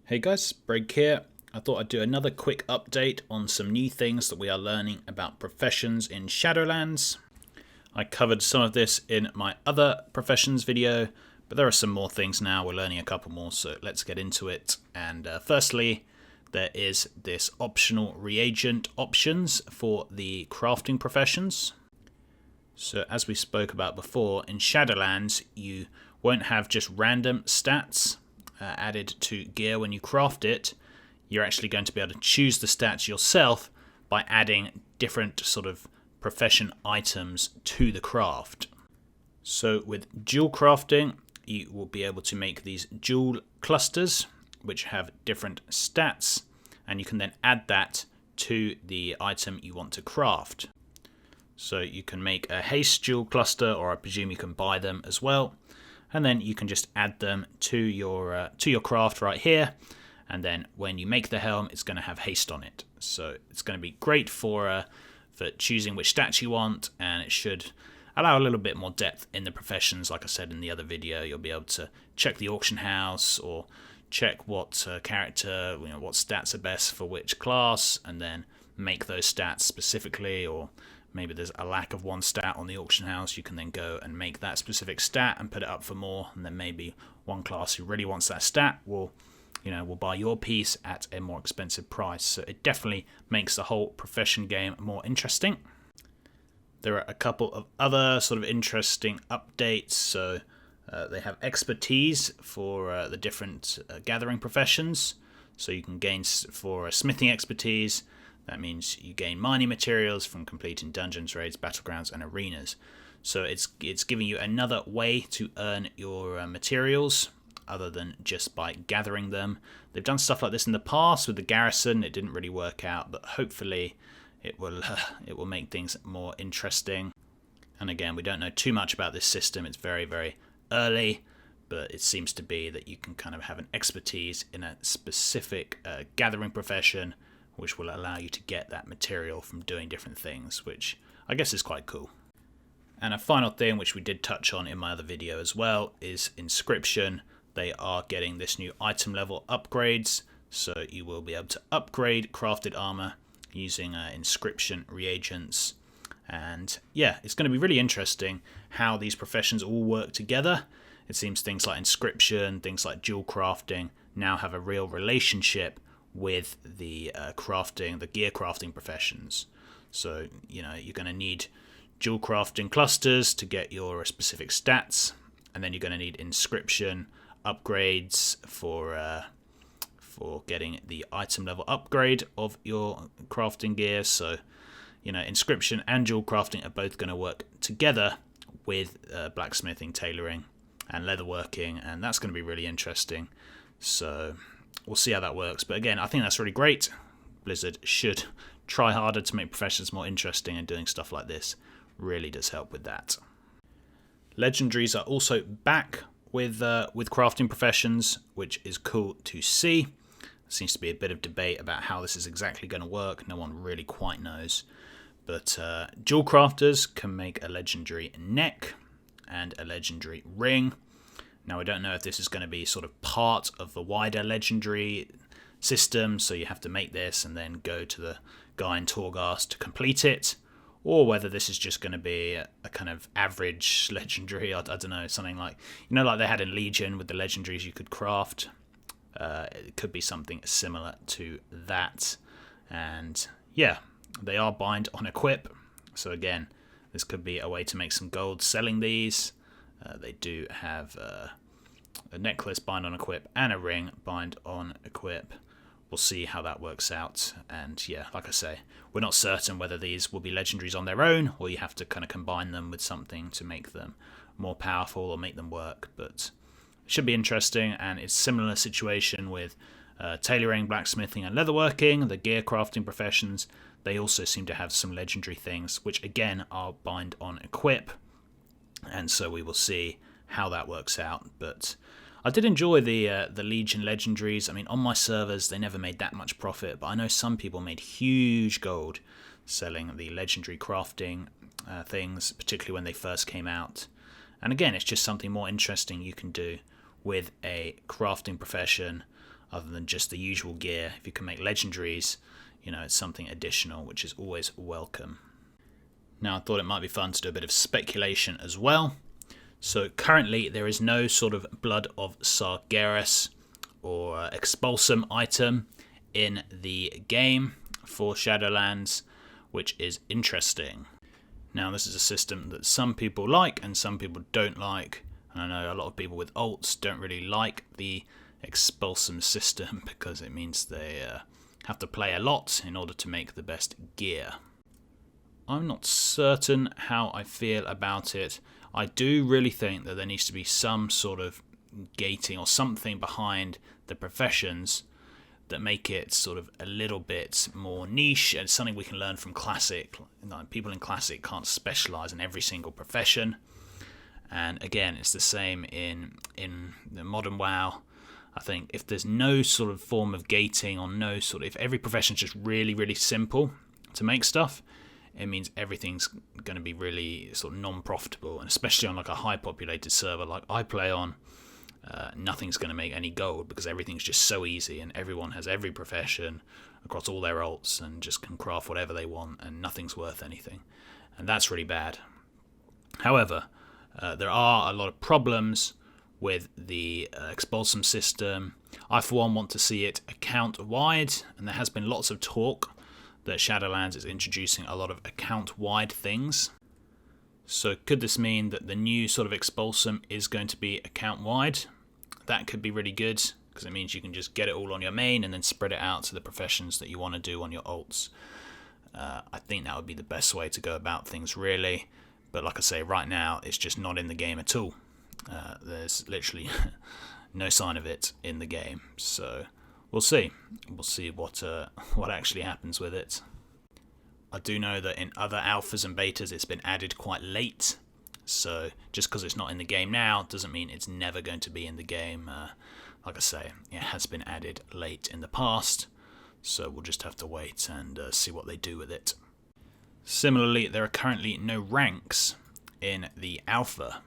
Hey guys, Brig here. I thought I'd do another quick update on some new things that we are learning about professions in Shadowlands. I covered some of this in my other professions video, but there are some more things now. We're learning a couple more, so let's get into it. And firstly, there is this optional reagent options for the crafting professions. So as we spoke about before, in Shadowlands, you won't have just random stats added to gear when you craft it. You're actually going to be able to choose the stats yourself by adding different sort of profession items to the craft. So with dual crafting, you will be able to make these dual clusters which have different stats, and you can then add that to the item you want to craft. So you can make a haste dual cluster, or I presume you can buy them as well, and then you can just add them to your craft right here, and then when you make the helm, it's going to have haste on it. So it's going to be great for choosing which stats you want, and it should allow a little bit more depth in the professions. Like I said in the other video, you'll be able to check the auction house or check what character, what stats are best for which class, and then make those stats specifically. Or maybe there's a lack of one stat on the auction house, you can then go and make that specific stat and put it up for more, and then maybe one class who really wants that stat will buy your piece at a more expensive price. So it definitely makes the whole profession game more interesting. There are a couple of other sort of interesting updates. So they have expertise for the different gathering professions. So you can gain for smithing expertise. That means you gain mining materials from completing dungeons, raids, battlegrounds, and arenas. So it's giving you another way to earn your materials other than just by gathering them. They've done stuff like this in the past with the garrison. It didn't really work out, but hopefully it will make things more interesting. And again, we don't know too much about this system. It's very, very early, but it seems to be that you can kind of have an expertise in a specific gathering profession, which will allow you to get that material from doing different things, which I guess is quite cool. And a final thing, which we did touch on in my other video as well, is inscription. They are getting this new item level upgrades, so you will be able to upgrade crafted armor using inscription reagents. And yeah, it's going to be really interesting how these professions all work together. It seems things like inscription, things like dual crafting now have a real relationship with the gear crafting professions. So you're going to need dual crafting clusters to get your specific stats, and then you're going to need inscription upgrades for getting the item level upgrade of your crafting gear. So inscription and dual crafting are both going to work together with blacksmithing, tailoring, and leatherworking, and that's going to be really interesting. So we'll see how that works. But again, I think that's really great. Blizzard should try harder to make professions more interesting, and doing stuff like this really does help with that. Legendaries are also back with crafting professions, which is cool to see. There seems to be a bit of debate about how this is exactly going to work. No one really quite knows. But dual crafters can make a legendary neck and a legendary ring. Now, I don't know if this is going to be sort of part of the wider legendary system, so you have to make this and then go to the guy in Torghast to complete it, or whether this is just going to be a kind of average legendary. I don't know, something like like they had in Legion with the legendaries you could craft. It could be something similar to that. And yeah, they are bind on equip, so again, this could be a way to make some gold selling these. They do have a necklace bind on equip and a ring bind on equip. We'll see how that works out. And yeah, like I say, we're not certain whether these will be legendaries on their own, or you have to kind of combine them with something to make them more powerful or make them work. But it should be interesting, and it's a similar situation with tailoring, blacksmithing, and leatherworking, the gear crafting professions. They also seem to have some legendary things, which again are bind on equip. And so we will see how that works out. But I did enjoy the Legion legendaries. I mean, on my servers, they never made that much profit, but I know some people made huge gold selling the legendary crafting things, particularly when they first came out. And again, it's just something more interesting you can do with a crafting profession. other than just the usual gear. If you can make legendaries, you know, it's something additional, which is always welcome. Now, I thought it might be fun to do a bit of speculation as well. So currently there is no sort of Blood of Sargeras or Expulsom item in the game for Shadowlands, which is interesting. Now, this is a system that some people like and some people don't like. And I know a lot of people with alts don't really like the Expulsom system because it means they have to play a lot in order to make the best gear. I'm not certain how I feel about it. I do really think that there needs to be some sort of gating or something behind the professions that make it sort of a little bit more niche and something we can learn from Classic. Like, people in Classic can't specialize in every single profession. And again, it's the same in the modern WoW. I think if there's no sort of form of gating or no sort of, if every profession is just really, really simple to make stuff, it means everything's going to be really sort of non-profitable. And especially on like a high populated server like I play on, nothing's going to make any gold because everything's just so easy and everyone has every profession across all their alts and just can craft whatever they want and nothing's worth anything. And that's really bad. However, there are a lot of problems with the Expulsom system. I for one want to see it account-wide, and there has been lots of talk that Shadowlands is introducing a lot of account-wide things. So could this mean that the new sort of Expulsom is going to be account-wide? That could be really good, because it means you can just get it all on your main and then spread it out to the professions that you want to do on your alts. I think that would be the best way to go about things, really. But like I say, right now, it's just not in the game at all. There's literally no sign of it in the game. So we'll see. We'll see what actually happens with it. I do know that in other alphas and betas, it's been added quite late. So just because it's not in the game now doesn't mean it's never going to be in the game. Like I say, it has been added late in the past. So we'll just have to wait and see what they do with it. Similarly, there are currently no ranks in the alpha,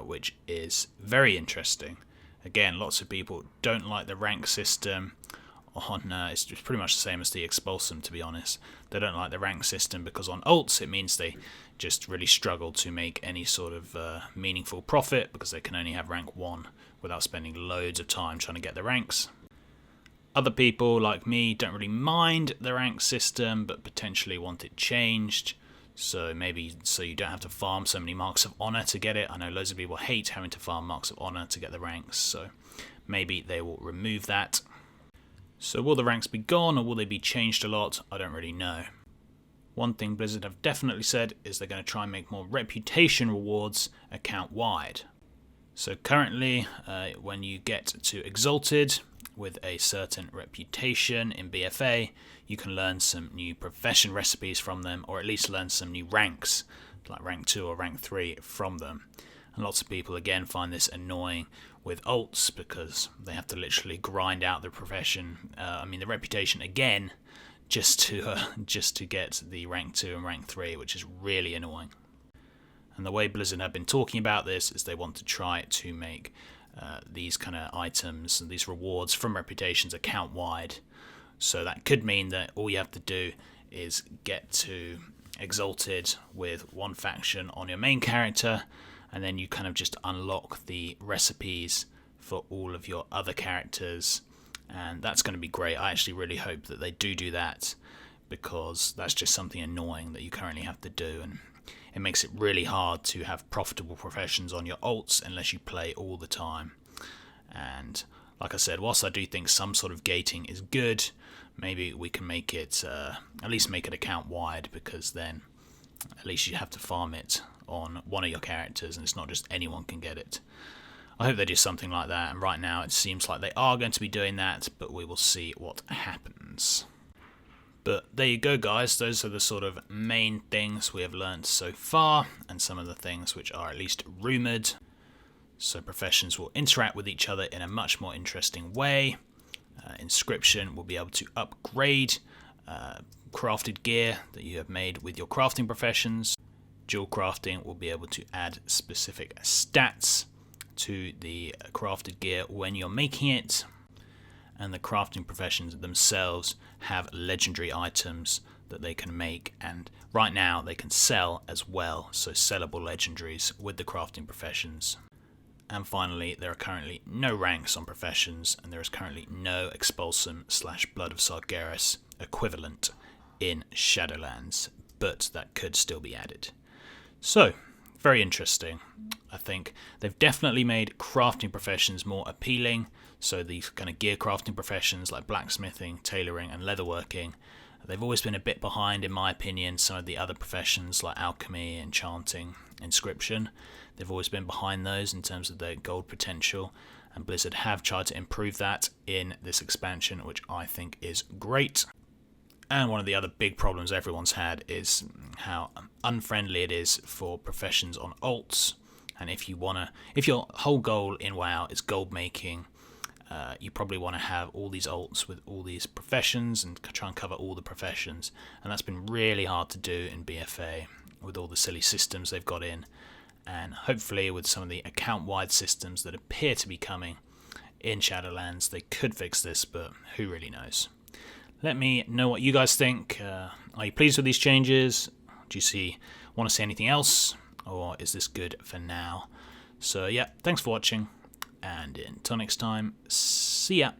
which is very interesting. Again, lots of people don't like the rank system. It's pretty much the same as the Expulsom, to be honest. They don't like the rank system because on alts it means they just really struggle to make any sort of meaningful profit because they can only have rank 1 without spending loads of time trying to get the ranks. Other people, like me, don't really mind the rank system, but potentially want it changed. So maybe so you don't have to farm so many marks of honor to get it. I know loads of people hate having to farm marks of honor to get the ranks, so maybe they will remove that. So will the ranks be gone or will they be changed a lot? I don't really know. One thing Blizzard have definitely said is they're going to try and make more reputation rewards account-wide. So currently, when you get to Exalted with a certain reputation in BFA, you can learn some new profession recipes from them, or at least learn some new ranks, like rank 2 or rank 3 from them. And lots of people again find this annoying with alts because they have to literally grind out the profession, the reputation again, just to get the rank 2 and rank 3, which is really annoying. And the way Blizzard have been talking about this is they want to try to make these kind of items and these rewards from reputations account-wide. So that could mean that all you have to do is get to Exalted with one faction on your main character, and then you kind of just unlock the recipes for all of your other characters, and that's going to be great. I actually really hope that they do that, because that's just something annoying that you currently have to do, and it makes it really hard to have profitable professions on your alts unless you play all the time. And like I said, whilst I do think some sort of gating is good, maybe we can make it, at least make it account wide, because then at least you have to farm it on one of your characters and it's not just anyone can get it. I hope they do something like that, and right now it seems like they are going to be doing that, but we will see what happens. But there you go, guys. Those are the sort of main things we have learned so far, and some of the things which are at least rumoured. So professions will interact with each other in a much more interesting way. Inscription will be able to upgrade crafted gear that you have made with your crafting professions. Dual crafting will be able to add specific stats to the crafted gear when you're making it. and the crafting professions themselves have legendary items that they can make, and right now they can sell as well, so sellable legendaries with the crafting professions. And finally, there are currently no ranks on professions, and there is currently no Expulsom / Blood of Sargeras equivalent in Shadowlands, but that could still be added. So, very interesting. I think they've definitely made crafting professions more appealing, so these kind of gear crafting professions like blacksmithing, tailoring and leatherworking, they've always been a bit behind, in my opinion, some of the other professions like alchemy, enchanting, inscription. They've always been behind those in terms of their gold potential, and Blizzard have tried to improve that in this expansion, which I think is great. And one of the other big problems everyone's had is how unfriendly it is for professions on alts. And if your whole goal in WoW is gold making, you probably want to have all these alts with all these professions and try and cover all the professions. And that's been really hard to do in BFA with all the silly systems they've got in. And hopefully with some of the account-wide systems that appear to be coming in Shadowlands, they could fix this, but who really knows. Let me know what you guys think. Are you pleased with these changes? Do you want to see anything else? Or is this good for now? So yeah, thanks for watching, and until next time, see ya.